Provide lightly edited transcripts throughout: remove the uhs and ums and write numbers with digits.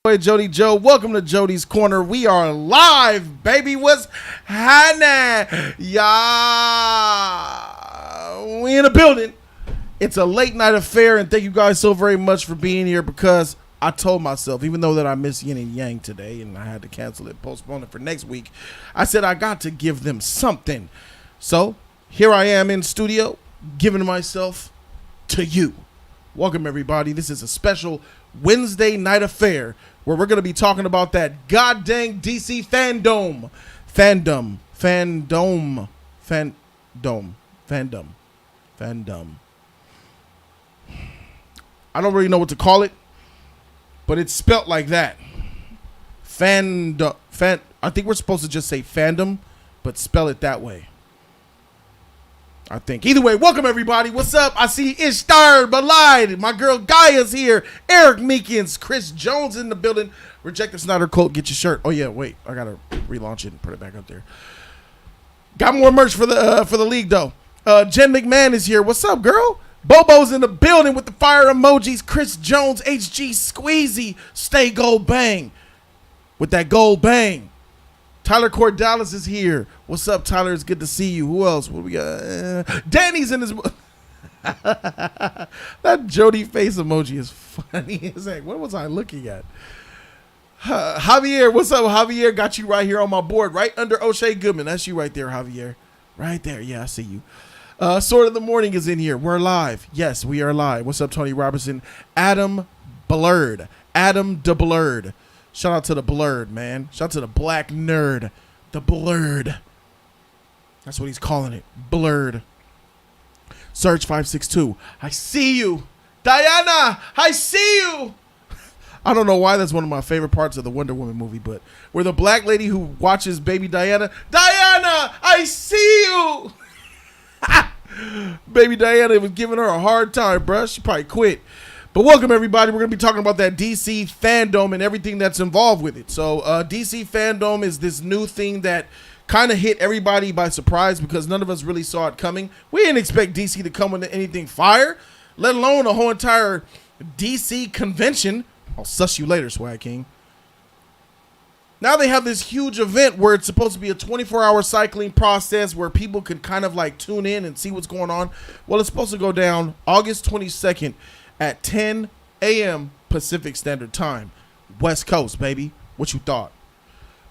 Hey, Jody Joe, welcome to Jody's Corner. We are live, baby. What's happening? Yeah, we in the building. It's a late night affair, and thank you guys so very much for being here because I told myself, even though that I miss yin and yang today and I had to cancel it, postpone it for next week, I said I got to give them something. So here I am in studio, giving myself to you. Welcome, everybody. This is a special Wednesday night affair where we're going to be talking about that goddamn DC Fandome. Fandom. I don't really know what to call it, but it's spelt like that. I think we're supposed to just say fandom, but spell it that way. I think. Either way, welcome everybody. What's up? I see Ishtar Balide. My girl Gaia's here. Eric Meekins. Chris Jones in the building. Reject the Snyder Cult. Get your shirt. Oh yeah, wait. I gotta relaunch it and put it back up there. Got more merch for the league though. Jen McMahon is here. What's up, girl? Bobo's in the building with the fire emojis. Chris Jones, HG Squeezy, stay gold bang. With that gold bang. Tyler Cordalis is here. What's up, Tyler? It's good to see you. Who else? What we got? Danny's in his... That Jody face emoji is funny. It's like, what was I looking at? Javier, what's up, Javier? Got you right here on my board, right under O'Shea Goodman. That's you right there, Javier. Right there. Yeah, I see you. Sword of the Morning is in here. We're live. Yes, we are live. What's up, Tony Robertson? Adam Blurred. Adam the Blurred. Shout out to the Blurred, man. Shout out to the black nerd. The Blurred. That's what he's calling it. Blurred. Search 562. I see you. Diana, I see you. I don't know why that's one of my favorite parts of the Wonder Woman movie, but where the black lady who watches baby Diana, Diana, I see you. Baby Diana was giving her a hard time, bruh. She probably quit. But welcome, everybody. We're going to be talking about that DC Fandom and everything that's involved with it. So DC Fandom is this new thing that kind of hit everybody by surprise because none of us really saw it coming. We didn't expect DC to come into anything fire, let alone a whole entire DC convention. I'll suss you later, Swag King. Now they have this huge event where it's supposed to be a 24-hour cycling process where people can kind of like tune in and see what's going on. Well, it's supposed to go down August 22nd at 10 a.m. Pacific Standard Time. West Coast, baby. What you thought?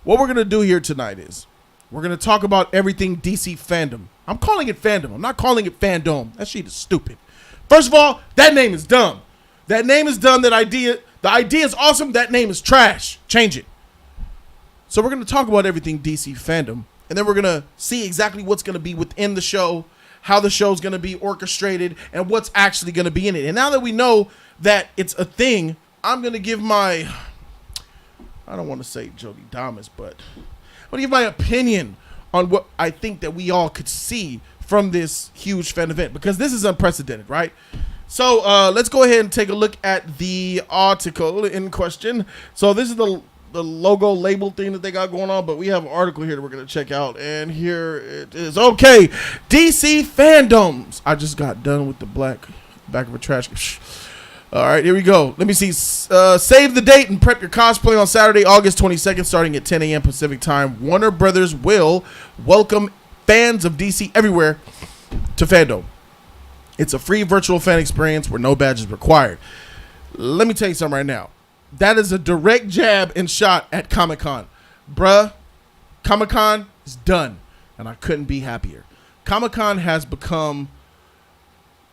What we're going to do here tonight is we're going to talk about everything DC Fandom. I'm calling it Fandom. I'm not calling it Fandome. That shit is stupid. First of all, that name is dumb. That name is dumb. The idea is awesome. That name is trash. Change it. So we're going to talk about everything DC Fandom, and then we're going to see exactly what's going to be within the show, how the show's going to be orchestrated, and what's actually going to be in it. And now that we know that it's a thing, I'm going to give my, I don't want to say Jody Damas, but I'm going to give my opinion on what I think that we all could see from this huge fan event, because this is unprecedented, right? So let's go ahead and take a look at the article in question. So this is the logo label thing that they got going on, but we have an article here that we're going to check out, and here it is. Okay, DC Fandoms. I just got done with the black back of a trash. All right, here we go. Let me see. Save the date and prep your cosplay on Saturday, August 22nd, starting at 10 a.m. Pacific time. Warner Brothers will welcome fans of DC everywhere to Fandom. It's a free virtual fan experience where no badge is required. Let me tell you something right now. That is a direct jab and shot at Comic-Con. Bruh, Comic-Con is done, and I couldn't be happier. Comic-Con has become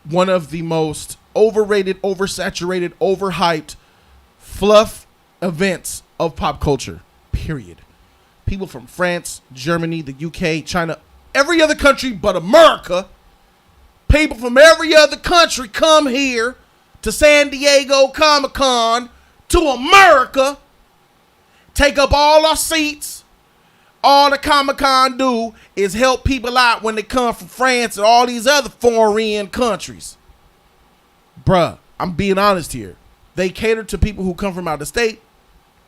one of the most overrated, oversaturated, overhyped fluff events of pop culture, period. People from France, Germany, the UK, China, every other country but America, people from every other country come here to San Diego Comic-Con, to America, take up all our seats. All the Comic-Con do is help people out when they come from France and all these other foreign countries. Bruh, I'm being honest here. They cater to people who come from out of state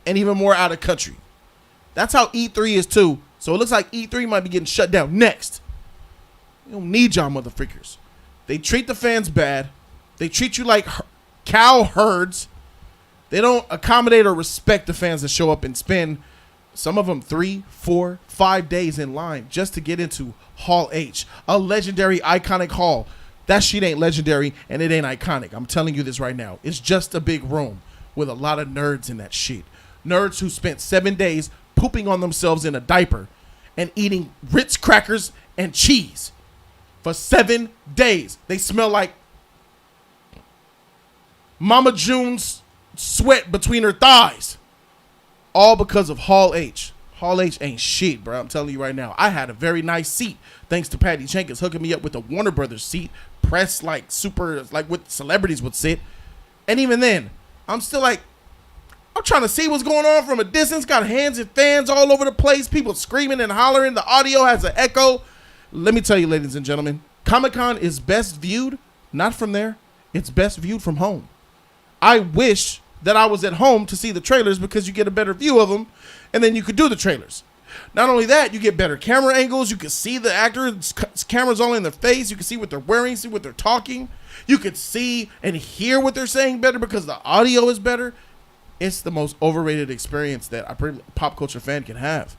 and even more out of country. That's how E3 is too. So it looks like E3 might be getting shut down next. We don't need y'all motherfuckers. They treat the fans bad. They treat you like cow herds. They don't accommodate or respect the fans that show up and spend, some of them, 3, 4, 5 days in line just to get into Hall H, a legendary, iconic hall. That shit ain't legendary and it ain't iconic. I'm telling you this right now. It's just a big room with a lot of nerds in that shit. Nerds who spent 7 days pooping on themselves in a diaper and eating Ritz crackers and cheese for 7 days. They smell like Mama June's sweat between her thighs. All because of Hall H. Hall H ain't shit, bro. I'm telling you right now. I had a very nice seat thanks to Patty Jenkins hooking me up with a Warner Brothers seat, pressed like super, like what celebrities would sit. And even then, I'm still like, I'm trying to see what's going on from a distance. Got hands and fans all over the place. People screaming and hollering. The audio has an echo. Let me tell you, ladies and gentlemen, Comic-Con is best viewed, not from there. It's best viewed from home. I wish that I was at home to see the trailers because you get a better view of them and then you could do the trailers. Not only that, you get better camera angles. You can see the actors, cameras all in their face. You can see what they're wearing, see what they're talking. You could see and hear what they're saying better because the audio is better. It's the most overrated experience that a pop culture fan can have.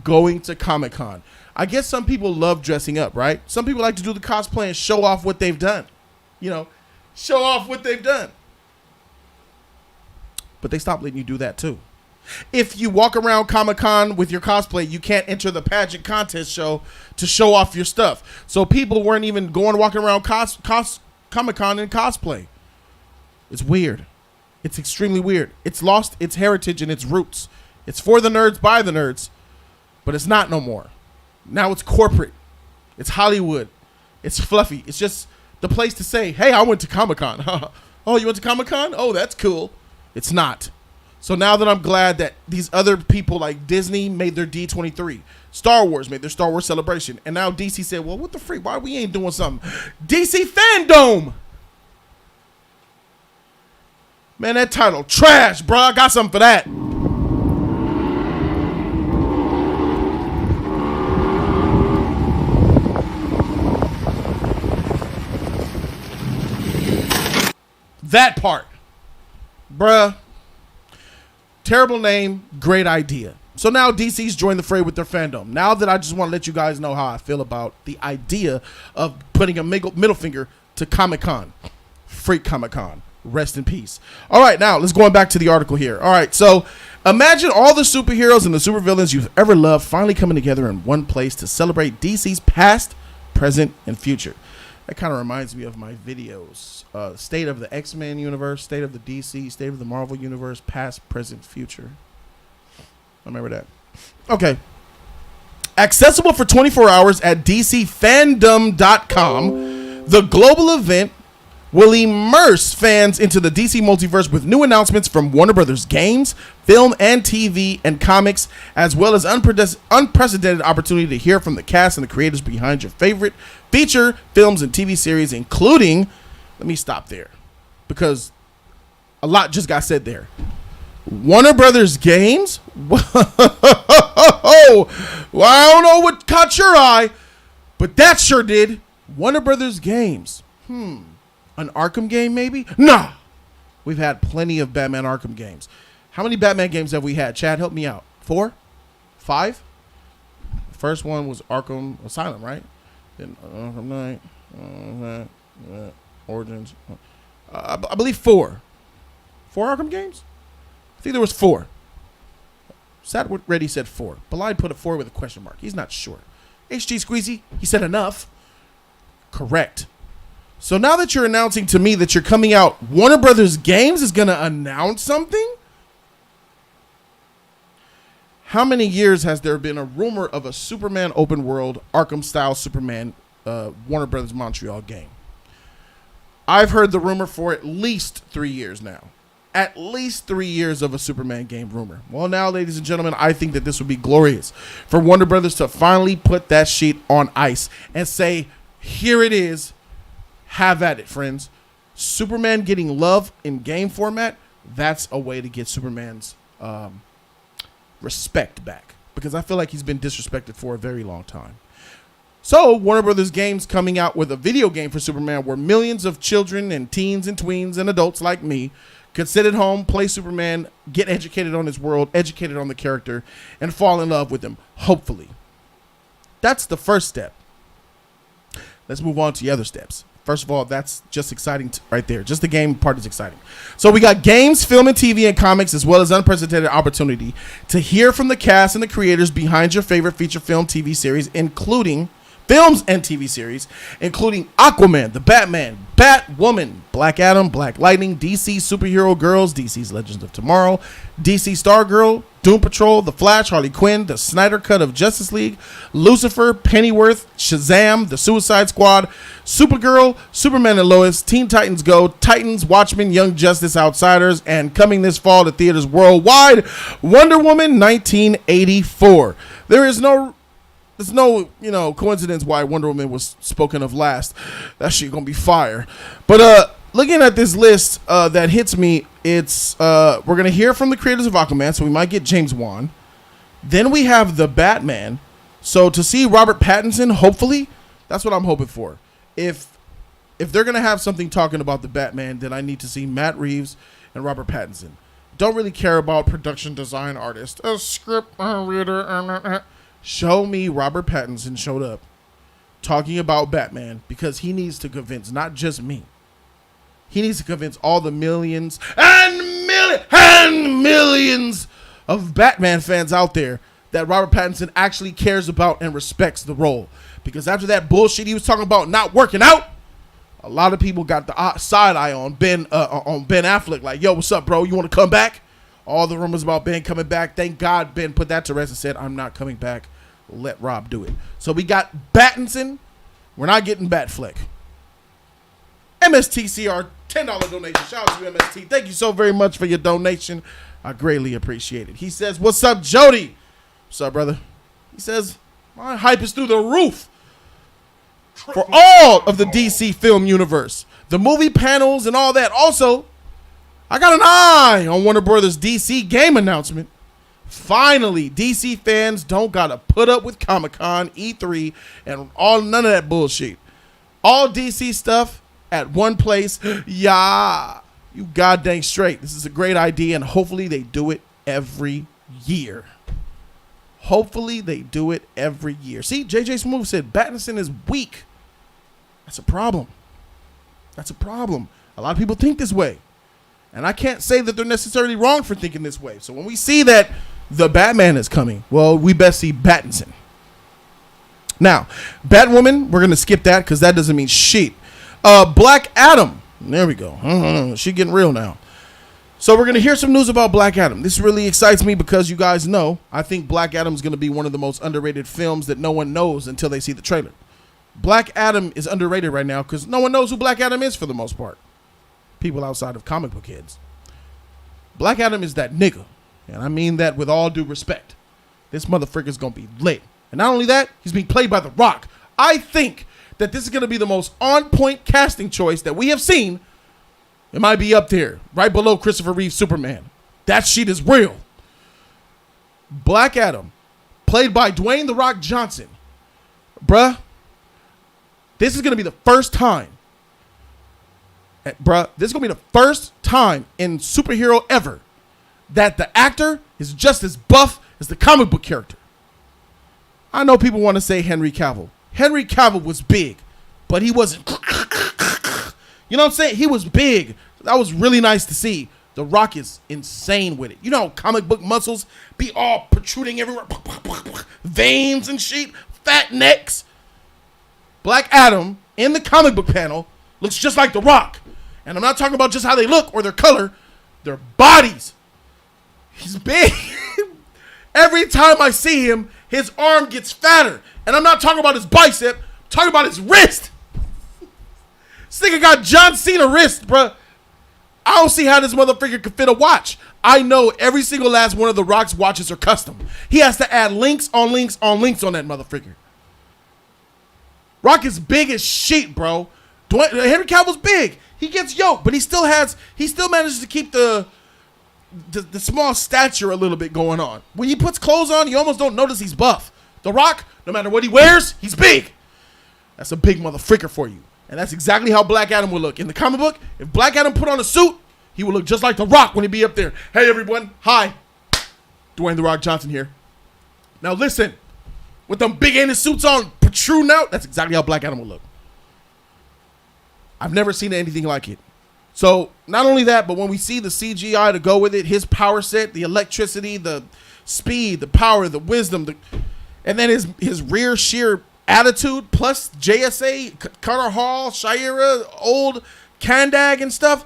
Going to Comic-Con. I guess some people love dressing up, right? Some people like to do the cosplay and show off what they've done. You know, show off what they've done. But they stopped letting you do that too. If you walk around Comic-Con with your cosplay, you can't enter the pageant contest show to show off your stuff. So people weren't even walking around Comic-Con in cosplay. It's weird. It's extremely weird. It's lost its heritage and its roots. It's for the nerds, by the nerds, but it's not no more. Now it's corporate. It's Hollywood. It's fluffy. It's just the place to say, hey, I went to Comic-Con. Oh, you went to Comic-Con? Oh, that's cool. It's not. So now that I'm glad that these other people like Disney made their D23, Star Wars made their Star Wars celebration, and now DC said, well, what the freak? Why we ain't doing something? DC Fandom! Man, that title trash, bro. I got something for that. That part. Bruh. Terrible name, great idea. So now DC's joined the fray with their fandom. Now that I just want to let you guys know how I feel about the idea of putting a middle finger to Comic-Con. Freak Comic-Con. Rest in peace. All right, now let's go back to the article here. All right, so imagine all the superheroes and the supervillains you've ever loved finally coming together in one place to celebrate DC's past, present, and future. That kind of reminds me of my videos. State of the X-Men universe, state of the DC, state of the Marvel universe, past, present, future. I remember that. Okay. Accessible for 24 hours at DCFandom.com, the global event will immerse fans into the DC multiverse with new announcements from Warner Brothers games, film and TV, and comics, as well as unprecedented opportunity to hear from the cast and the creators behind your favorite feature films and TV series, including, let me stop there, because a lot just got said there. Warner Brothers games? Well, I don't know what caught your eye, but that sure did. Warner Brothers games. An Arkham game, maybe? Nah. We've had plenty of Batman Arkham games. How many Batman games have we had? Chad, help me out. 4? 5? The first one was Arkham Asylum, right? Then Arkham Knight, Origins. I believe 4. 4 Arkham games? I think there was 4. Sat Ready said 4. Belide put a 4 with a question mark. He's not sure. HG Squeezy, he said enough. Correct. So now that you're announcing to me that you're coming out, Warner Brothers Games is going to announce something? How many years has there been a rumor of a Superman open world, Arkham-style Superman, Warner Brothers Montreal game? I've heard the rumor for at least 3 years now. At least 3 years of a Superman game rumor. Well, now, ladies and gentlemen, I think that this would be glorious for Warner Brothers to finally put that sheet on ice and say, here it is. Have at it, friends. Superman getting love in game format, that's a way to get Superman's respect back. Because I feel like he's been disrespected for a very long time. So, Warner Brothers Games coming out with a video game for Superman where millions of children and teens and tweens and adults like me could sit at home, play Superman, get educated on his world, educated on the character, and fall in love with him, hopefully. That's the first step. Let's move on to the other steps. First of all, that's just exciting right there. Just the game part is exciting. So we got games, film, and TV and comics, as well as unprecedented opportunity to hear from the cast and the creators behind your favorite feature film TV series, including films and TV series, including Aquaman, The Batman, Batwoman, Black Adam, Black Lightning, DC Superhero Girls, DC's Legends of Tomorrow, DC Stargirl, Doom Patrol, The Flash, Harley Quinn, the Snyder Cut of Justice League, Lucifer, Pennyworth, Shazam, The Suicide Squad, Supergirl, Superman and Lois, Teen Titans Go, Titans, Watchmen, Young Justice, Outsiders, and coming this fall to theaters worldwide, Wonder Woman 1984. There's no coincidence why Wonder Woman was spoken of last. That shit gonna be fire. But looking at this list that hits me, it's we're gonna hear from the creators of Aquaman, so we might get James Wan. Then we have the Batman. So to see Robert Pattinson, hopefully, that's what I'm hoping for. If they're gonna have something talking about the Batman, then I need to see Matt Reeves and Robert Pattinson. Don't really care about production design artist, a script reader. Show me Robert Pattinson showed up talking about Batman, because he needs to convince not just me. He needs to convince all the millions and millions of Batman fans out there that Robert Pattinson actually cares about and respects the role. Because after that bullshit he was talking about not working out, a lot of people got the side eye on Ben Affleck. Like, yo, what's up, bro? You want to come back? All the rumors about Ben coming back. Thank God Ben put that to rest and said, I'm not coming back. Let Rob do it. So we got Pattinson. We're not getting Batfleck. MSTCR, $10 donation. Shout out to you, MST. Thank you so very much for your donation. I greatly appreciate it. He says, what's up, Jody? What's up, brother? He says, my hype is through the roof for all of the DC film universe. The movie panels and all that. Also, I got an eye on Warner Brothers DC game announcement. Finally, DC fans don't gotta put up with Comic-Con, E3, and none of that bullshit. All DC stuff at one place. Yeah, you goddamn straight. This is a great idea, and hopefully they do it every year. Hopefully they do it every year. See, JJ Smooth said Pattinson is weak. That's a problem. That's a problem. A lot of people think this way. And I can't say that they're necessarily wrong for thinking this way. So when we see that the Batman is coming, well, we best see Pattinson. Now, Batwoman, we're going to skip that because that doesn't mean shit. Black Adam. There we go. She getting real now. So we're going to hear some news about Black Adam. This really excites me because you guys know, I think Black Adam is going to be one of the most underrated films that no one knows until they see the trailer. Black Adam is underrated right now because no one knows who Black Adam is for the most part. People outside of comic book heads. Black Adam is that nigga. And I mean that with all due respect. This motherfucker's going to be lit. And not only that, he's being played by The Rock. I think that this is going to be the most on-point casting choice that we have seen. It might be up there, right below Christopher Reeve's Superman. That shit is real. Black Adam, played by Dwayne The Rock Johnson. Bruh, this is going to be the first time. This is going to be the first time in superhero ever that the actor is just as buff as the comic book character. I know people want to say Henry Cavill. Henry Cavill was big, but he wasn't. You know what I'm saying? He was big. That was really nice to see. The Rock is insane with it. You know, comic book muscles be all protruding everywhere. Veins and shit. Fat necks. Black Adam in the comic book panel looks just like The Rock. And I'm not talking about just how they look or their color. Their bodies. He's big. Every time I see him, his arm gets fatter. And I'm not talking about his bicep. I'm talking about his wrist. This nigga got John Cena wrist, bruh. I don't see how this motherfucker could fit a watch. I know every single last one of The Rock's watches are custom. He has to add links on links on links on that motherfucker. Rock is big as shit, bro. Henry Cavill's big. He gets yoked, but he still manages to keep the small stature a little bit going on. When he puts clothes on, you almost don't notice he's buff. The Rock, no matter what he wears, he's big. That's a big motherfucker for you. And that's exactly how Black Adam will look. In the comic book, if Black Adam put on a suit, He would look just like The Rock when he'd be up there. Hey, everyone. Hi. Dwayne The Rock Johnson here. Now, listen. With them big-ass suits on, protruding out, that's exactly how Black Adam would look. I've never seen anything like it. So, not only that, but when we see the CGI to go with it, his power set, the electricity, the speed, the power, the wisdom, and then his rear sheer attitude, plus JSA, Carter Hall, Shira, old Kandag and stuff.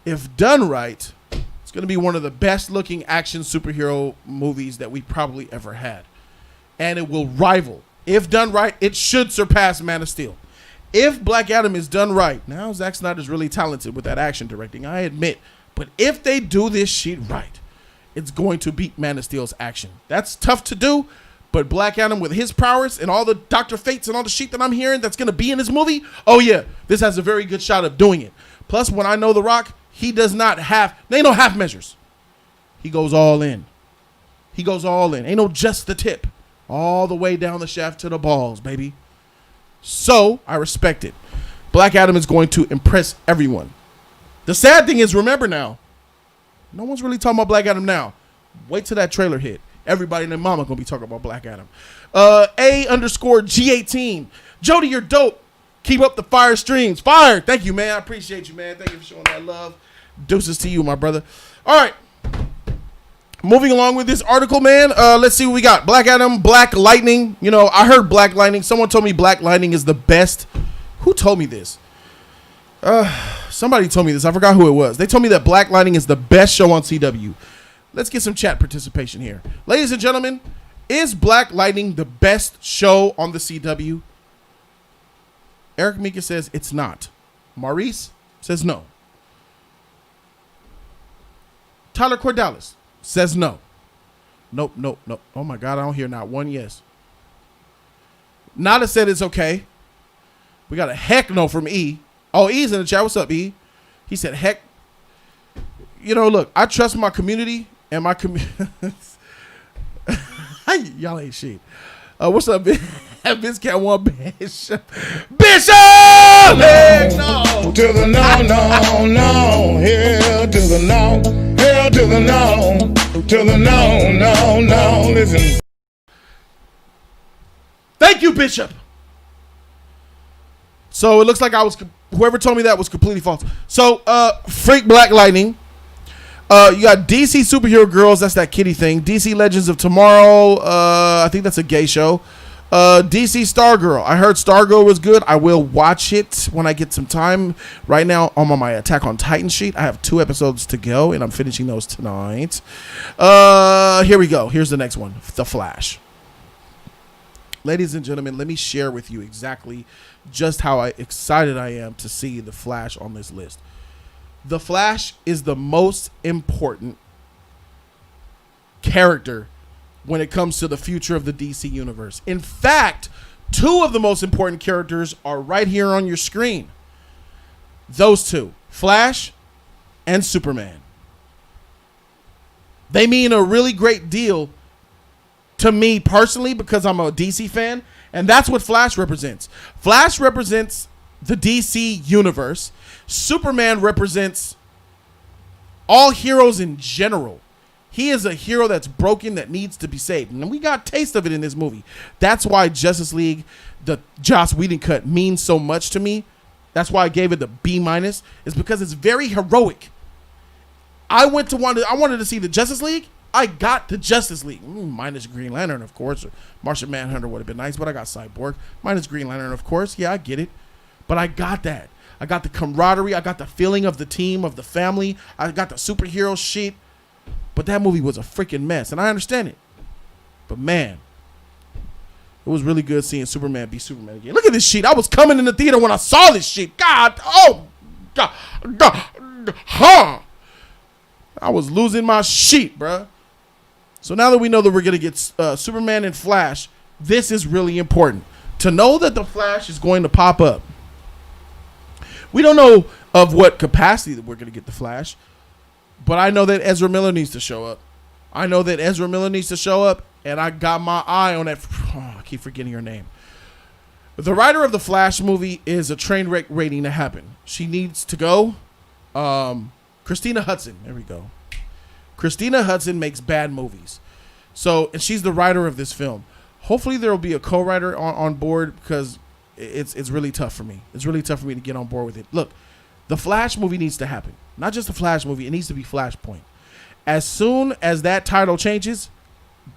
If done right, it's going to be one of the best looking action superhero movies that we probably ever had. And it will rival. If done right, it should surpass Man of Steel. If Black Adam is done right, now Zack Snyder's really talented with that action directing, I admit. But if they do this shit right, it's going to beat Man of Steel's action. That's tough to do, but Black Adam with his prowess and all the Dr. Fates and all the shit that I'm hearing that's going to be in his movie, oh yeah, this has a very good shot of doing it. Plus, when I know The Rock, he does not have, there ain't no half measures. He goes all in. He goes all in. Ain't no just the tip. All the way down the shaft to the balls, baby. So, I respect it. Black Adam is going to impress everyone. The sad thing is, remember now, no one's really talking about Black Adam now. Wait till that trailer hit. Everybody and their mama going to be talking about Black Adam. A_G18. Jody, you're dope. Keep up the fire streams. Fire. Thank you, man. I appreciate you, man. Thank you for showing that love. Deuces to you, my brother. All right. Moving along with this article, man. Let's see what we got. Black Adam, Black Lightning. You know, I heard Black Lightning. Someone told me Black Lightning is the best. Who told me this? Somebody told me this. I forgot who it was. They told me that Black Lightning is the best show on CW. Let's get some chat participation here. Ladies and gentlemen, is Black Lightning the best show on the CW? Eric Mika says it's not. Maurice says no. Tyler Cordalis says no. Nope. Oh my God, I don't hear not one yes. Nada said it's okay. We got a heck no from E. Oh, E's in the chat. What's up, E? He said heck. You know, look, I trust my community and my community. Y'all ain't shit. What's up, Vince Cat One Bishop? Bishop! No. To the no. Here to the no. Here to the no. To the no. Listen. Thank you, Bishop. So it looks like whoever told me that was completely false. So, Freak Black Lightning. You got DC Superhero Girls. That's that kitty thing. DC Legends of Tomorrow. I think that's a gay show. DC Stargirl. I heard Stargirl was good. I will watch it when I get some time. Right now, I'm on my Attack on Titan sheet. I have 2 episodes to go, and I'm finishing those tonight. Here we go. Here's the next one. The Flash. Ladies and gentlemen, let me share with you exactly just how excited I am to see The Flash on this list. The Flash is the most important character when it comes to the future of the DC universe. In fact, 2 of the most important characters are right here on your screen. Those 2, Flash and Superman. They mean a really great deal to me personally because I'm a DC fan, and that's what Flash represents. Flash represents the DC universe. Superman represents all heroes in general. He is a hero that's broken that needs to be saved. And we got a taste of it in this movie. That's why Justice League, the Joss Whedon cut, means so much to me. That's why I gave it the B-. Is because it's very heroic. I wanted to see the Justice League. I got the Justice League. Minus Green Lantern, of course. Or Martian Manhunter would have been nice, but I got Cyborg. Minus Green Lantern, of course. Yeah, I get it. But I got that. I got the camaraderie. I got the feeling of the team, of the family. I got the superhero shit. But that movie was a freaking mess, and I understand it. But man, it was really good seeing Superman be Superman again. Look at this shit. I was coming in the theater when I saw this shit. God, oh, God, I was losing my shit, bruh. So now that we know that we're going to get Superman and Flash, this is really important. To know that the Flash is going to pop up. We don't know of what capacity that we're going to get the Flash. But I know that Ezra Miller needs to show up. And I got my eye on that. Oh, I keep forgetting her name. The writer of the Flash movie is a train wreck waiting to happen. She needs to go. Christina Hudson. There we go. Christina Hudson makes bad movies. So, and she's the writer of this film. Hopefully there will be a co-writer on board, because it's really tough for me. It's really tough for me to get on board with it. Look, the Flash movie needs to happen. Not just the Flash movie. It needs to be Flashpoint. As soon as that title changes,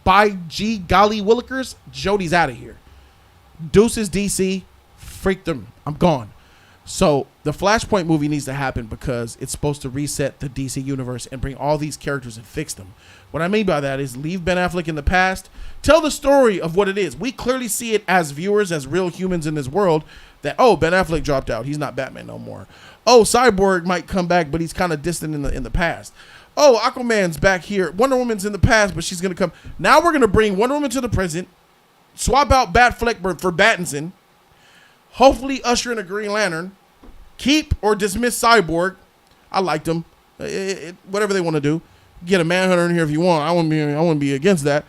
by G golly willikers, Jody's out of here. Deuces DC, freak them. I'm gone. So the Flashpoint movie needs to happen because it's supposed to reset the DC universe and bring all these characters and fix them. What I mean by that is leave Ben Affleck in the past. Tell the story of what it is. We clearly see it as viewers, as real humans in this world, that, oh, Ben Affleck dropped out. He's not Batman no more. Oh, Cyborg might come back, but he's kind of distant in the past. Oh, Aquaman's back here. Wonder Woman's in the past, but she's going to come. Now we're going to bring Wonder Woman to the present, swap out Batfleck for Battinson, hopefully usher in a Green Lantern, keep or dismiss Cyborg. I liked him. Whatever they want to do. Get a Manhunter in here if you want. I wouldn't be against that.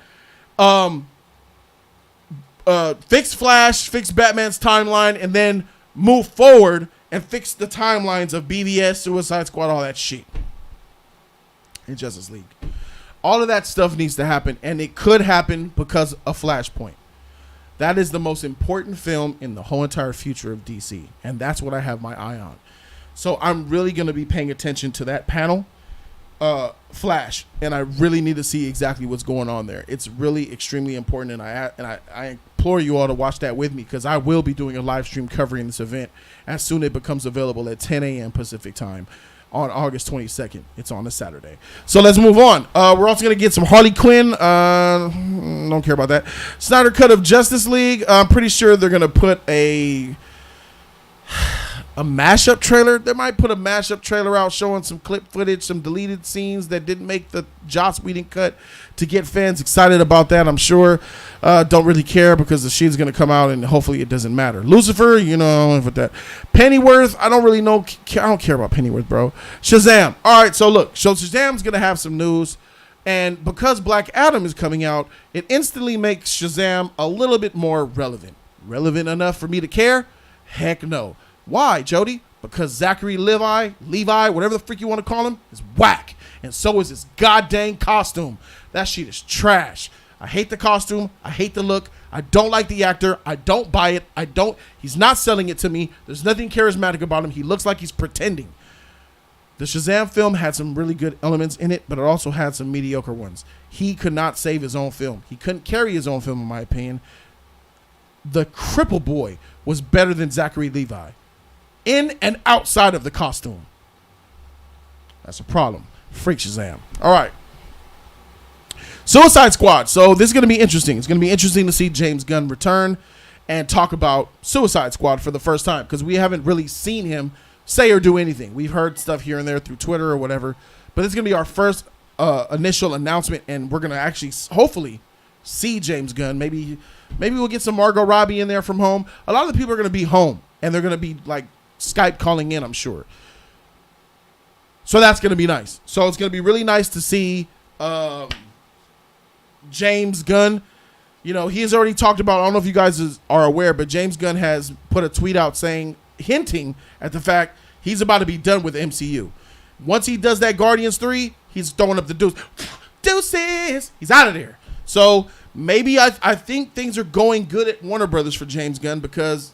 Fix Flash, fix Batman's timeline, and then move forward and fix the timelines of BVS, Suicide Squad, all that shit. In Justice League. All of that stuff needs to happen, and it could happen because of Flashpoint. That is the most important film in the whole entire future of DC, and that's what I have my eye on. So I'm really going to be paying attention to that panel, Flash, and I really need to see exactly what's going on there. It's really extremely important, and I implore you all to watch that with me, because I will be doing a live stream covering this event as soon as it becomes available at 10 a.m. Pacific time on August 22nd. It's on a Saturday. So let's move on. We're also going to get some Harley Quinn. Don't care about that. Snyder Cut of Justice League. I'm pretty sure they're going to put a mashup trailer. They might put a mashup trailer out showing some clip footage, some deleted scenes that didn't make the Joss Whedon cut, to get fans excited about that, I'm sure. Don't really care, because the shit's going to come out and hopefully it doesn't matter. Lucifer, you know, with that. Pennyworth, I don't really know. I don't care about Pennyworth, bro. Shazam. All right, so look. So Shazam's going to have some news. And because Black Adam is coming out, it instantly makes Shazam a little bit more relevant. Relevant enough for me to care? Heck no. Why, Jody? Because Zachary Levi, whatever the freak you want to call him, is whack. And so is his goddamn costume. That shit is trash. I hate the costume. I hate the look. I don't like the actor. I don't buy it. He's not selling it to me. There's nothing charismatic about him. He looks like he's pretending. The Shazam film had some really good elements in it, but it also had some mediocre ones. He could not save his own film. He couldn't carry his own film, in my opinion. The Cripple Boy was better than Zachary Levi, in and outside of the costume. That's a problem. Freak Shazam. All right. Suicide Squad. So this is going to be interesting. It's going to be interesting to see James Gunn return and talk about Suicide Squad for the first time, because we haven't really seen him say or do anything. We've heard stuff here and there through Twitter or whatever, but it's going to be our first initial announcement, and we're going to actually hopefully see James Gunn. Maybe we'll get some Margot Robbie in there from home. A lot of the people are going to be home, and they're going to be like Skype calling in, I'm sure. So that's going to be nice. So it's going to be really nice to see James Gunn. You know, he has already talked about, I don't know if you guys are aware, but James Gunn has put a tweet out hinting at the fact he's about to be done with the MCU. Once he does that Guardians 3, he's throwing up the deuces. He's out of there. So maybe I think things are going good at Warner Brothers for James Gunn, because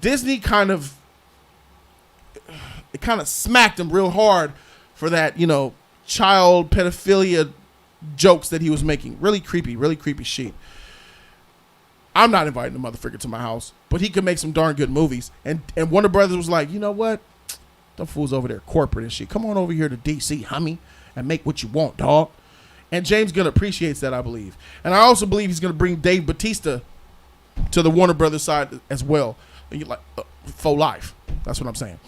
Disney kind of smacked him real hard for that, you know, child pedophilia jokes that he was making. Really creepy shit. I'm not inviting the motherfucker to my house, but he could make some darn good movies. And Warner Brothers was like, you know what? Them fools over there corporate and shit. Come on over here to DC, homie, and make what you want, dog. And James Gunn appreciates that, I believe. And I also believe he's going to bring Dave Bautista to the Warner Brothers side as well. Like for life. That's what I'm saying.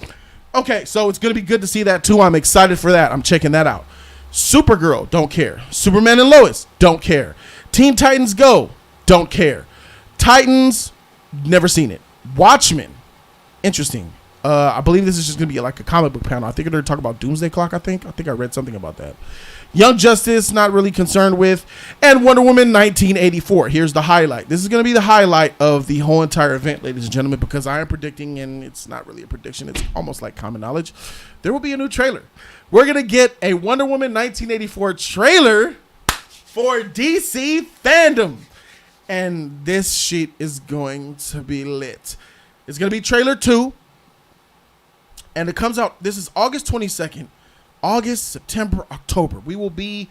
Okay, so it's going to be good to see that too. I'm excited for that. I'm checking that out. Supergirl, don't care. Superman and Lois, don't care. Teen Titans Go, don't care. Titans, never seen it. Watchmen, interesting. I believe this is just going to be like a comic book panel. I think they're going to talk about Doomsday Clock, I think I read something about that. Young Justice, not really concerned with. And Wonder Woman 1984. Here's the highlight. This is going to be the highlight of the whole entire event, ladies and gentlemen, because I am predicting, and it's not really a prediction, it's almost like common knowledge, there will be a new trailer. We're going to get a Wonder Woman 1984 trailer for DC Fandom. And this shit is going to be lit. It's going to be trailer 2. And it comes out, this is August 22nd. August, September, October. We will be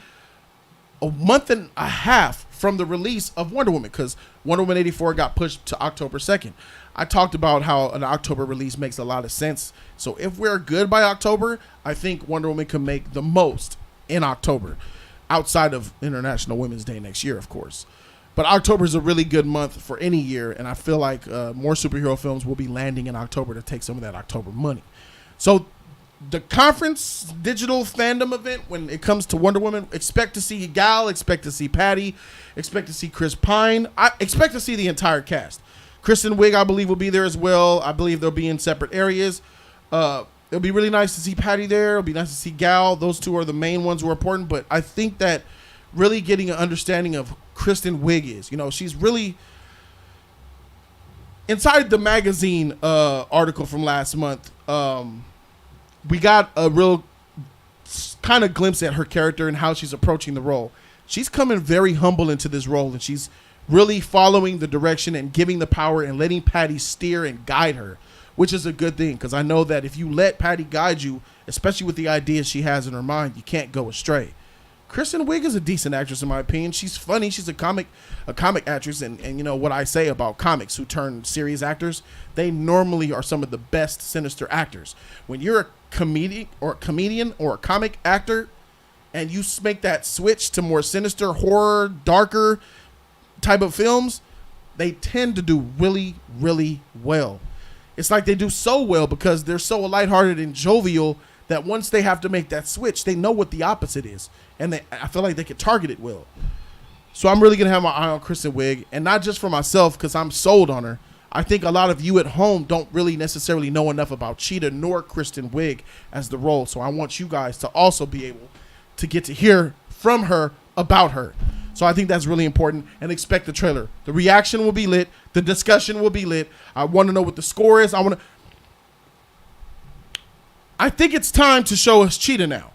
a month and a half from the release of Wonder Woman, because Wonder Woman 84 got pushed to October 2nd. I talked about how an October release makes a lot of sense. So if we're good by October, I think Wonder Woman can make the most in October, outside of International Women's Day next year, of course. But October is a really good month for any year, and I feel like more superhero films will be landing in October to take some of that October money. So the conference digital fandom event, when it comes to Wonder Woman, expect to see Gal, expect to see Patty, expect to see Chris Pine. I expect to see the entire cast. Kristen Wiig, I believe, will be there as well. I believe they'll be in separate areas. It'll be really nice to see Patty there. It'll be nice to see Gal. Those two are the main ones who are important. But I think that really getting an understanding of Kristen Wiig is, she's really inside the magazine article from last month. We got a real kind of glimpse at her character and how she's approaching the role. She's coming very humble into this role, and she's really following the direction and giving the power and letting Patty steer and guide her, which is a good thing, because I know that if you let Patty guide you, especially with the ideas she has in her mind, you can't go astray. Kristen Wiig is a decent actress, in my opinion. She's funny. She's a comic actress, and you know what I say about comics who turn serious actors, they normally are some of the best sinister actors. When you're a comedian or a comic actor, and you make that switch to more sinister, horror, darker type of films, they tend to do really, really well. It's like they do so well because they're so lighthearted and jovial that once they have to make that switch, they know what the opposite is. And I feel like they can target it well. So I'm really going to have my eye on Kristen Wiig, and not just for myself because I'm sold on her. I think a lot of you at home don't really necessarily know enough about Cheetah nor Kristen Wiig as the role. So I want you guys to also be able to get to hear from her about her. So I think that's really important, and expect the trailer. The reaction will be lit. The discussion will be lit. I want to know what the score is. I think it's time to show us Cheetah now.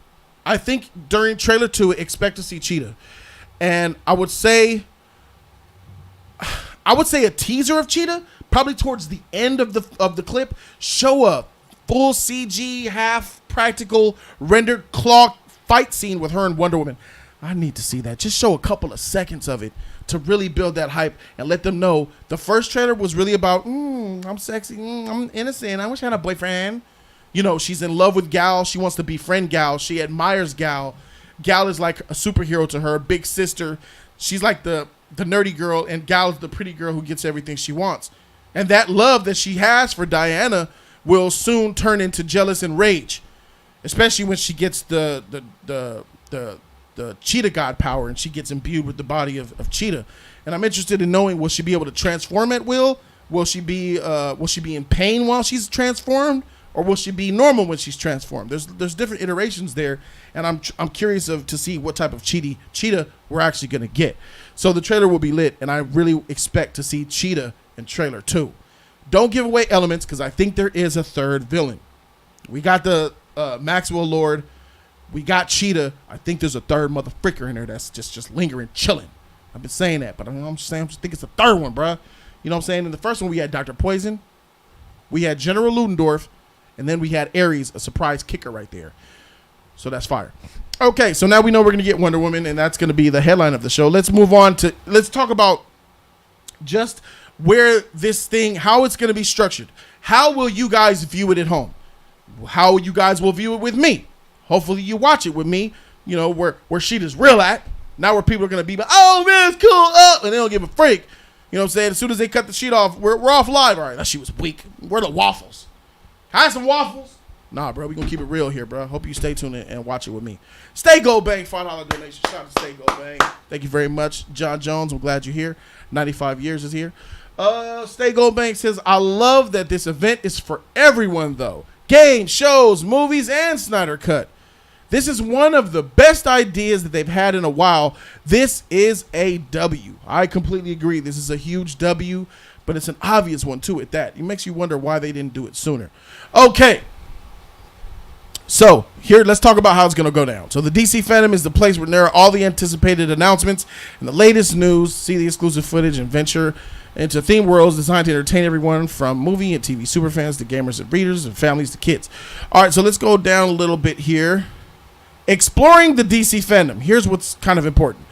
I think during trailer 2, expect to see Cheetah. And I would say a teaser of Cheetah, probably towards the end of the clip, show a full CG, half practical, rendered clock fight scene with her and Wonder Woman. I need to see that. Just show a couple of seconds of it to really build that hype and let them know. The first trailer was really about, I'm sexy, I'm innocent, I wish I had a boyfriend. You know, she's in love with Gal. She wants to befriend Gal. She admires Gal. Gal is like a superhero to her, big sister. She's like the nerdy girl, and Gal is the pretty girl who gets everything she wants. And that love that she has for Diana will soon turn into jealous and rage, especially when she gets the Cheetah God power and she gets imbued with the body of Cheetah. And I'm interested in knowing, will she be able to transform at will? Will she be in pain while she's transformed? Or will she be normal when she's transformed? There's different iterations there, and I'm curious to see what type of Cheetah we're actually going to get. So the trailer will be lit, and I really expect to see Cheetah in trailer 2. Don't give away elements, because I think there is a third villain. We got the Maxwell Lord. We got Cheetah. I think there's a third motherfricker in there that's just lingering, chilling. I've been saying that, but I'm just think it's a third one, bruh. You know what I'm saying? In the first one, we had Dr. Poison. We had General Ludendorff. And then we had Ares, a surprise kicker right there. So that's fire. Okay, so now we know we're going to get Wonder Woman, and that's going to be the headline of the show. Let's move on let's talk about just where this thing, how it's going to be structured. How will you guys view it at home? How you guys will view it with me? Hopefully you watch it with me, you know, where shit is real at. Not where people are going to be like, oh, man, it's cool, and they don't give a freak. You know what I'm saying? As soon as they cut the sheet off, we're off live. All right, that shit was weak. Where are the waffles? Have some waffles? Nah, bro, we gonna keep it real here, bro. Hope you stay tuned and watch it with me. Stay Gold Bang, $5 donation. Shout out to Stay Gold Bang. Thank you very much, John Jones. I'm glad you're here. 95 years is here. Stay Gold Bang says, I love that this event is for everyone, though. Games, shows, movies, and Snyder Cut. This is one of the best ideas that they've had in a while. This is a W. I completely agree. This is a huge W, but it's an obvious one too at that. It makes you wonder why they didn't do it sooner. Okay. So here, let's talk about how it's going to go down. So the DC Fandom is the place where there are all the anticipated announcements and the latest news. See the exclusive footage and venture into theme worlds designed to entertain everyone from movie and TV superfans to gamers and readers and families to kids. All right, so let's go down a little bit here. Exploring the DC Fandom. Here's what's kind of important.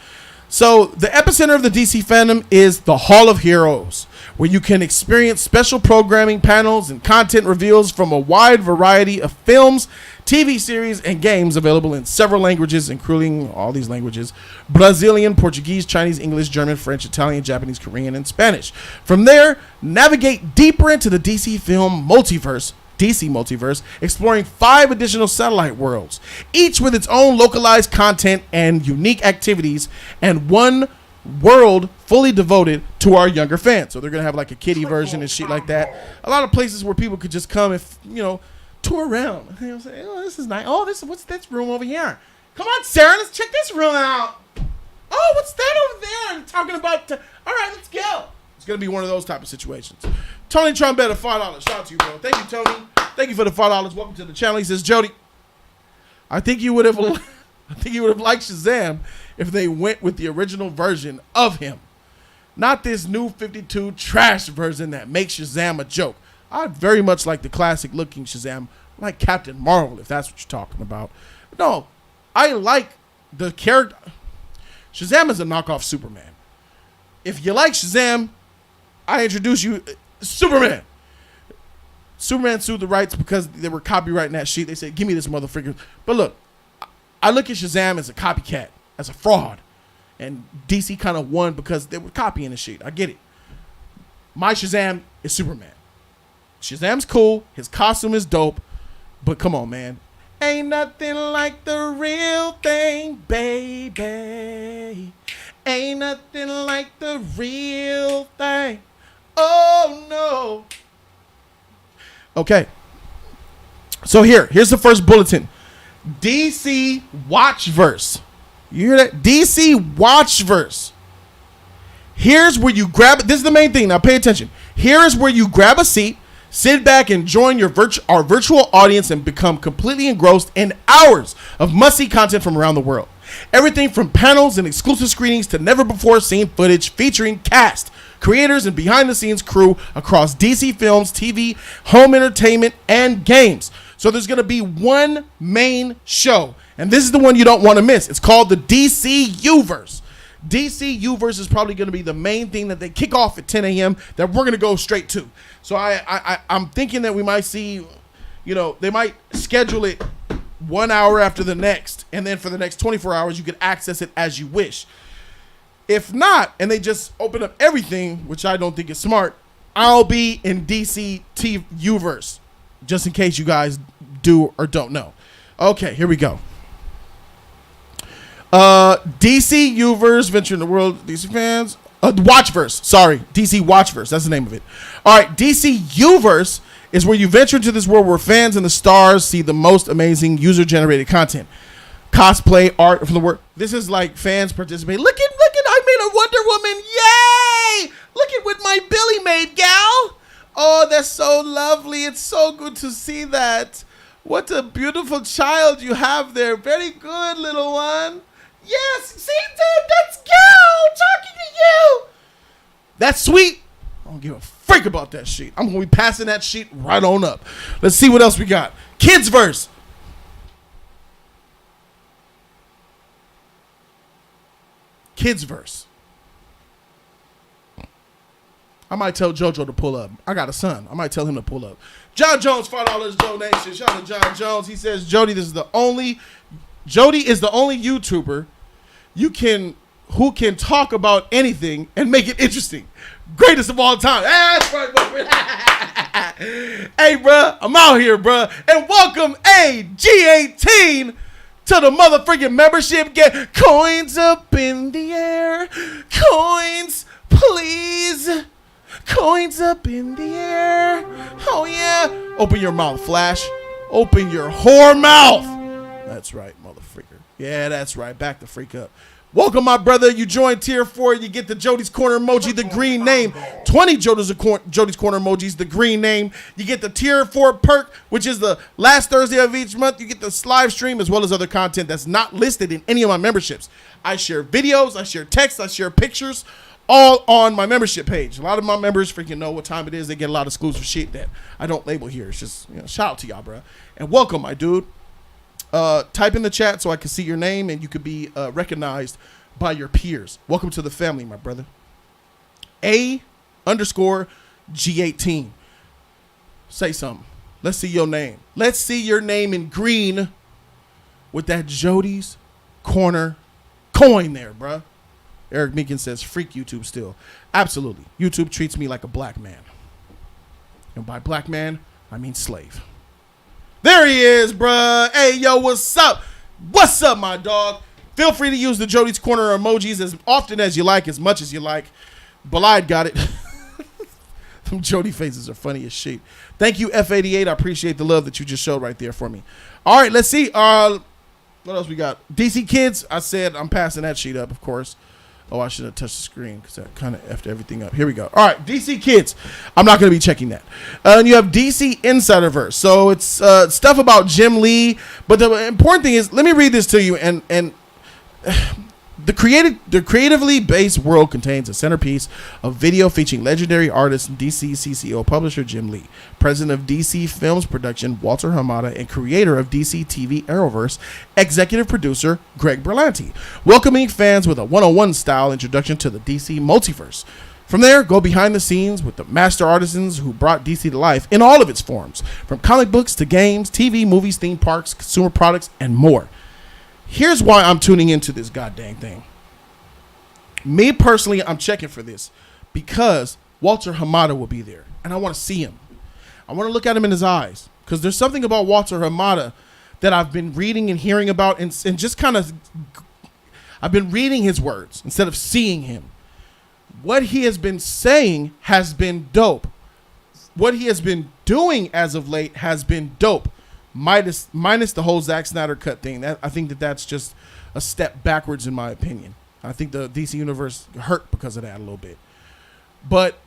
So the epicenter of the DC Fandom is the Hall of Heroes, where you can experience special programming, panels, and content reveals from a wide variety of films, TV series, and games available in several languages, including all these languages: Brazilian, Portuguese, Chinese, English, German, French, Italian, Japanese, Korean, and Spanish. From there, navigate deeper into the DC film multiverse, DC Multiverse, exploring 5 additional satellite worlds, each with its own localized content and unique activities, and one world fully devoted to our younger fans. So they're going to have like a kiddie version and shit like that. A lot of places where people could just come and, tour around. You know what I'm saying? Oh, this is nice. Oh, what's this room over here? Come on, Sarah, let's check this room out. Oh, what's that over there? I'm talking about, all right, let's go. It's going to be one of those type of situations. Tony Trombetta, $5. Shout out to you, bro. Thank you, Tony. Thank you for the $5. Welcome to the channel. He says, Jody, I think you would have liked Shazam if they went with the original version of him, not this new 52 trash version that makes Shazam a joke. I very much like the classic looking Shazam, like Captain Marvel, if that's what you're talking about. No, I like the character. Shazam is a knockoff Superman. If you like Shazam, I introduce you Superman. Superman sued the rights because they were copyrighting that shit. They said, give me this motherfucker. But look, I look at Shazam as a copycat, as a fraud. And DC kind of won because they were copying the shit. I get it. My Shazam is Superman. Shazam's cool. His costume is dope. But come on, man. Ain't nothing like the real thing, baby. Ain't nothing like the real thing. Oh, no. Okay. So here's the first bulletin. DC Watchverse. You hear that? DC Watchverse. Here's where you grab it. This is the main thing. Now pay attention. Here is where you grab a seat, sit back and join our virtual audience and become completely engrossed in hours of must-see content from around the world. Everything from panels and exclusive screenings to never-before-seen footage featuring cast, creators, and behind-the-scenes crew across DC films, TV, home entertainment, and games. So there's going to be one main show, and this is the one you don't want to miss. It's called the DC Uverse. DC Uverse is probably going to be the main thing that they kick off at 10 a.m. that we're going to go straight to. So I'm thinking that we might see, they might schedule it 1 hour after the next, and then for the next 24 hours, you can access it as you wish. If not, and they just open up everything, which I don't think is smart, I'll be in DC Uverse, just in case you guys do or don't know. Okay, here we go. DC Uverse, Venture in the World, DC fans. Watchverse, sorry. DC Watchverse, that's the name of it. All right, DC Uverse is where you venture into this world where fans and the stars see the most amazing user-generated content. Cosplay, art from the world. This is like fans participate. Look at, I made a Wonder Woman. Yay! Look at what my Billy made, gal. Oh, that's so lovely. It's so good to see that. What a beautiful child you have there. Very good, little one. Yes, see, dude, that's Gal talking to you. That's sweet. I don't give a freak about that shit. I'm going to be passing that shit right on up. Let's see what else we got. Kids Verse. Kids Verse. I might tell JoJo to pull up. I got a son. I might tell him to pull up. John Jones, $5 donation. Shout out to John Jones. He says, Jody is the only YouTuber who can talk about anything and make it interesting. Greatest of all time. Hey, that's right, hey, bruh, I'm out here, bruh. And welcome AG18 to the motherfucking membership. Get coins up in the air. Coins, please. Coins up in the air. Oh, yeah. Open your mouth, Flash. Open your whore mouth. That's right, motherfreaker. Yeah, that's right. Back the freak up. Welcome, my brother. You join tier 4. You get the Jody's Corner emoji, the green name. 20 Jody's Corner emojis, the green name. You get the tier 4 perk, which is the last Thursday of each month. You get the live stream as well as other content that's not listed in any of my memberships. I share videos, I share texts, I share pictures, all on my membership page. A lot of my members freaking know what time it is. They get a lot of exclusive shit that I don't label here. It's just, shout out to y'all, bro. And welcome, my dude. Type in the chat so I can see your name and you could be recognized by your peers. Welcome to the family, my brother. A_G18. Say something. Let's see your name. Let's see your name in green with that Jody's Corner coin there, bruh. Eric Meekin says, freak YouTube still. Absolutely. YouTube treats me like a black man. And by black man, I mean slave. There he is, bruh. Hey, yo, what's up? What's up, my dog? Feel free to use the Jody's Corner emojis as often as you like, as much as you like. Balide got it. Them Jody faces are funny as shit. Thank you, F88. I appreciate the love that you just showed right there for me. All right, let's see. What else we got? DC Kids. I said I'm passing that sheet up, of course. Oh, I should have touched the screen because that kind of effed everything up. Here we go. All right, DC Kids. I'm not going to be checking that. And you have DC Insiderverse. So it's stuff about Jim Lee. But the important thing is, let me read this to you. And the creatively based world contains a centerpiece of video featuring legendary artist and DC CCO publisher Jim Lee, president of DC Films Production Walter Hamada, and creator of DC TV Arrowverse, executive producer Greg Berlanti, welcoming fans with a 101 style introduction to the DC multiverse. From there, go behind the scenes with the master artisans who brought DC to life in all of its forms, from comic books to games, TV, movies, theme parks, consumer products, and more. Here's why I'm tuning into this goddamn thing. Me personally, I'm checking for this because Walter Hamada will be there, and I want to see him. I want to look at him in his eyes because there's something about Walter Hamada that I've been reading and hearing about, and just kind of, I've been reading his words instead of seeing him. What he has been saying has been dope. What he has been doing as of late has been dope. Minus the whole Zack Snyder cut thing. I think that's just a step backwards in my opinion. I think the DC universe hurt because of that a little bit. But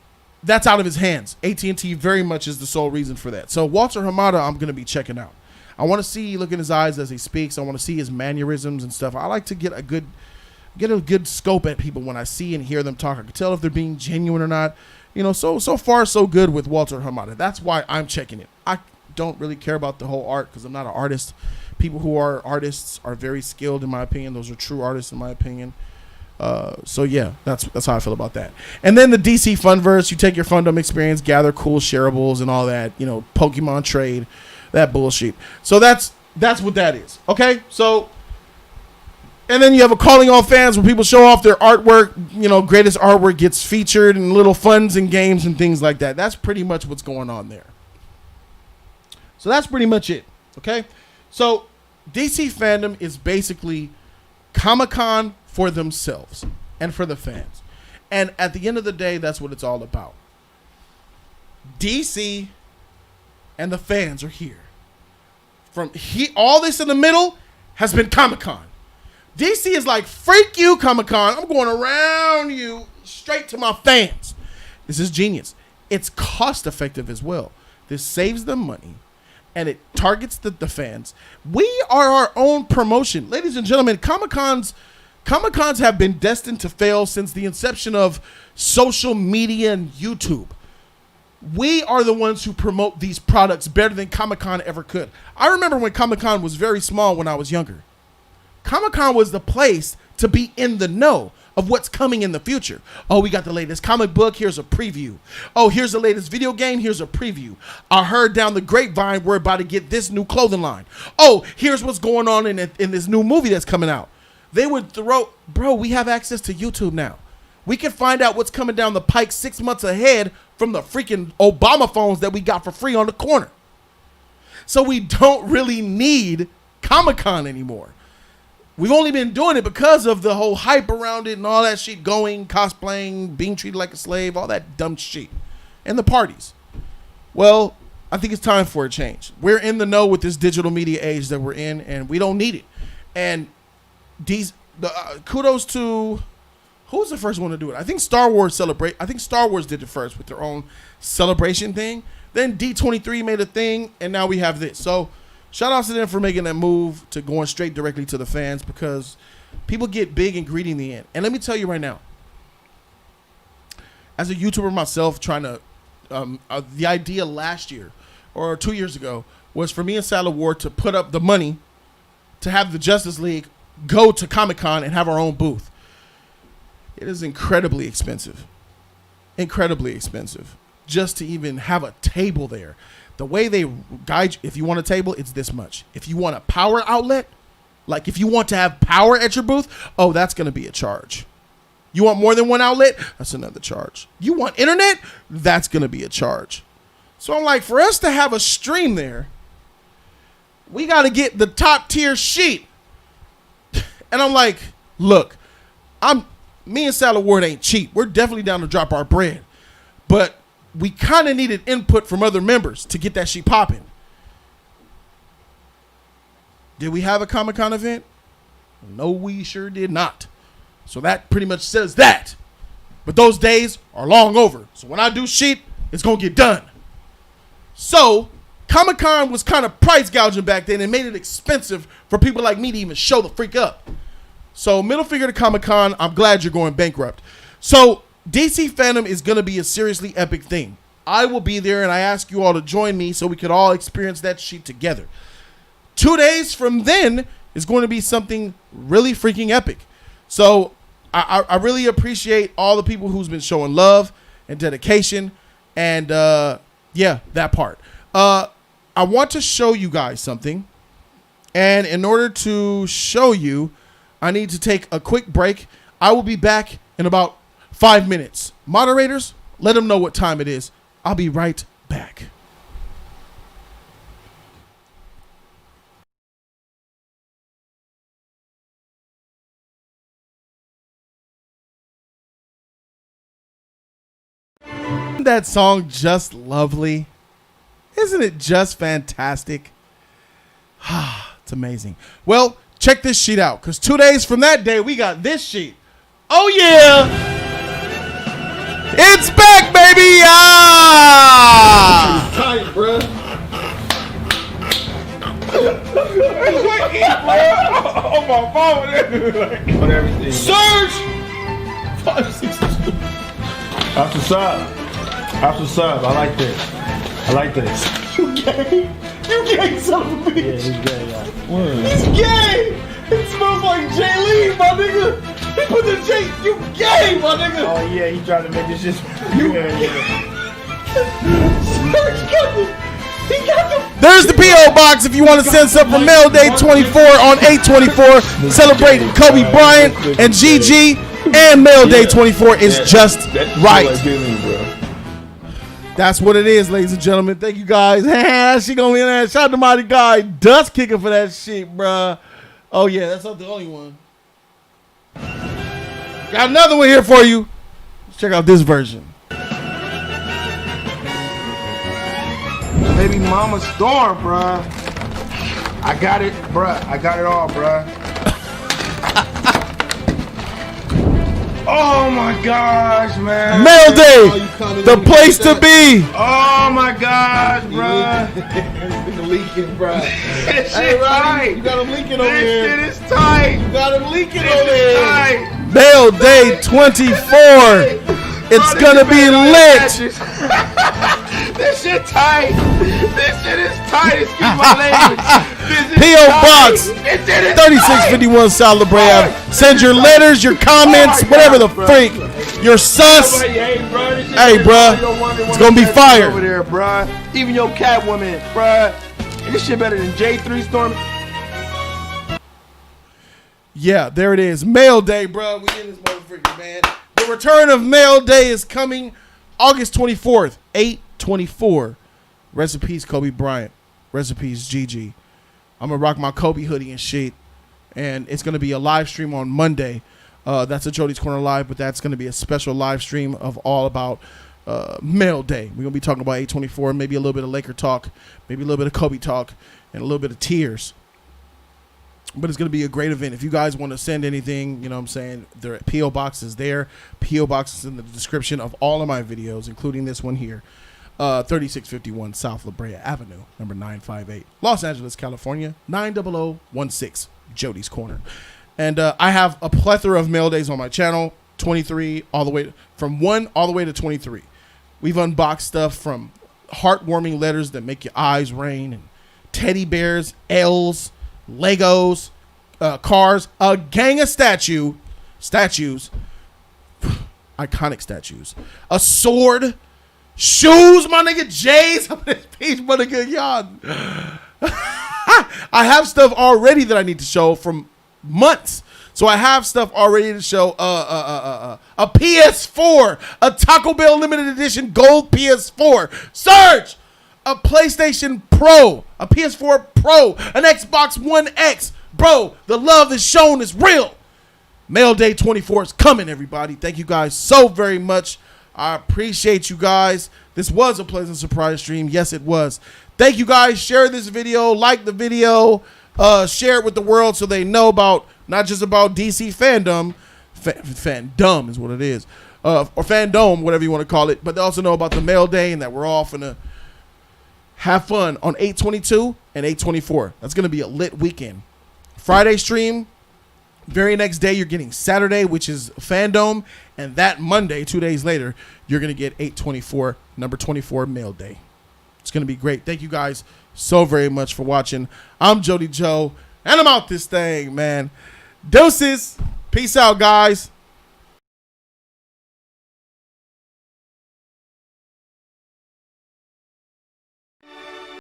that's out of his hands. AT&T very much is the sole reason for that. So Walter Hamada, I'm going to be checking out. I want to look in his eyes as he speaks. I want to see his mannerisms and stuff. I like to get a good scope at people when I see and hear them talk. I can tell if they're being genuine or not. So far so good with Walter Hamada. That's why I'm checking it. I don't really care about the whole art because I'm not an artist. People who are artists are very skilled in my opinion. Those are true artists in my opinion. So yeah, that's how I feel about that. And then the DC Funverse, you take your Fandom experience, gather cool shareables and all that, Pokemon trade, that bullshit. So that's what that is. Okay, so and then you have a calling all fans where people show off their artwork. Greatest artwork gets featured in little funds and games and things like that. That's pretty much what's going on there. So that's pretty much it, okay? So DC Fandom is basically Comic-Con for themselves and for the fans. And at the end of the day, that's what it's all about. DC and the fans are here. All this in the middle has been Comic-Con. DC is like, freak you, Comic-Con. I'm going around you straight to my fans. This is genius. It's cost effective as well. This saves them money. And it targets the fans. We are our own promotion. Ladies and gentlemen, Comic-Cons have been destined to fail since the inception of social media and YouTube. We are the ones who promote these products better than Comic-Con ever could. I remember when Comic-Con was very small when I was younger. Comic-Con was the place to be in the know of what's coming in the future. Oh, we got the latest comic book. Here's a preview. Oh, here's the latest video game. Here's a preview. I heard down the grapevine we're about to get this new clothing line. Oh, here's what's going on in this new movie that's coming out. They would bro, we have access to YouTube now. We can find out what's coming down the pike 6 months ahead from the freaking Obama phones that we got for free on the corner. So we don't really need Comic-Con anymore. We've only been doing it because of the whole hype around it and all that shit going, cosplaying, being treated like a slave, all that dumb shit. And the parties. Well, I think it's time for a change. We're in the know with this digital media age that we're in, and we don't need it. And kudos to who was the first one to do it? I think Star Wars did it first with their own celebration thing. Then D23 made a thing, and now we have this. So shout outs to them for making that move to going straight directly to the fans, because people get big and greedy in the end. And let me tell you right now, as a YouTuber myself, trying to the idea last year or 2 years ago was for me and South La Brea to put up the money to have the Justice League go to Comic-Con and have our own booth. It is incredibly expensive just to even have a table there. The way they guide you, if you want a table, it's this much. If you want a power outlet, like if you want to have power at your booth, oh, that's going to be a charge. You want more than one outlet? That's another charge. You want internet? That's going to be a charge. So I'm like, for us to have a stream there, we got to get the top tier sheet. And I'm like, look, me and South La Brea ain't cheap. We're definitely down to drop our bread. But we kind of needed input from other members to get that sheet popping. Did we have a Comic-Con event? No, we sure did not. So that pretty much says that. But those days are long over. So when I do sheet, it's going to get done. So Comic-Con was kind of price gouging back then and made it expensive for people like me to even show the freak up. So middle finger to Comic-Con, I'm glad you're going bankrupt. So DC Fandom is going to be a seriously epic thing. I will be there, and I ask you all to join me so we could all experience that sheet together. 2 days from then is going to be something really freaking epic. So I really appreciate all the people who's been showing love and dedication, and yeah, that part. I want to show you guys something, and in order to show you, I need to take a quick break. I will be back in about 5 minutes. Moderators, let them know what time it is. I'll be right back. Isn't that song just lovely? Isn't it just fantastic? It's amazing. Well, check this sheet out, because 2 days from that day, we got this sheet. Oh, yeah. It's back, baby. Ah. It's tight, bro. On my phone. On everything. Surge! 562. That's what's up. That's what's up. I like this. I like this. You gay? You gay son of a bitch. Yeah, he's gay, yeah. He's gay! It smells like Jay Lee, my nigga! He put the J... You gay, my nigga! Oh, yeah, he tried to make this shit... Yeah. He got the... There's the P.O. box if you want to send something for Mail Day 24 on 8/24, celebrating Kobe Bryant and GG, and Mail Day 24 is just right. That's what it is, ladies and gentlemen. Thank you guys. She gonna be in there. Shout out to my guy, Dust Kicker, for that shit, bruh. Oh yeah, that's not the only one. Got another one here for you. Let's check out this version. Baby mama storm, bruh. I got it, bruh. I got it all, bruh. Oh my gosh, man. Mail Day, the place to be. Oh my gosh, bruh. It's leaking, bro. This shit tight. You got him leaking over This here. shit is tight. You got him leaking This over is here. tight. Mail Day 24. It's gonna be lit. This shit tight. This shit is tight. Excuse my language. This is P.O. tight. Box This shit is 3651 South La Brea Ave. Send your letters, your comments, whatever the freak, your sus. Hey, bruh, it's gonna be fire. Over there, bruh. Even your Catwoman, bruh. This shit better than J3 Storm. Yeah, there it is. Mail Day, bro. We in this motherfucker, man. The return of Mail Day is coming August 24th, 8/24. Rest in peace, Kobe Bryant. Rest in peace, Gigi. I'm going to rock my Kobe hoodie and shit. And it's going to be a live stream on Monday. That's a Jody's Corner Live, but that's going to be a special live stream of all about Mail Day. We're gonna be talking about 824, maybe a little bit of Laker talk, maybe a little bit of Kobe talk, and a little bit of tears. But it's going to be a great event. If you guys want to send anything, you know what I'm saying, the P.O. Box is there. P.O. Box is in the description of all of my videos, including this one here. 3651 South La Brea Avenue, number 958, Los Angeles, California, 90016, Jody's Corner. And I have a plethora of mail days on my channel, 23 all the way, from 1 all the way to 23. We've unboxed stuff from heartwarming letters that make your eyes rain, and teddy bears, L's, Legos, cars, a gang of statues, iconic statues, a sword, shoes, my nigga, J's, peach, my nigga, y'all. I have stuff already that I need to show from months. So I have stuff already to show. A PS4, a Taco Bell limited edition gold PS4, Surge. A PlayStation Pro, a PS4 Pro, an Xbox One X. Bro, the love is shown is real. Mail Day 24 is coming, everybody. Thank you guys so very much. I appreciate you guys. This was a pleasant surprise stream. Yes, it was. Thank you guys. Share this video. Like the video. Share it with the world so they know about, not just about DC Fandom. Fandom is what it is. Or Fandome, whatever you want to call it. But they also know about the Mail Day and that we're all finna have fun on 8/22 and 8/24. That's going to be a lit weekend. Friday stream. Very next day, you're getting Saturday, which is Fandome. And that Monday, 2 days later, you're going to get 8/24, number 24 Mail Day. It's going to be great. Thank you guys so very much for watching. I'm Jody Joe, and I'm out this thing, man. Deuces. Peace out, guys.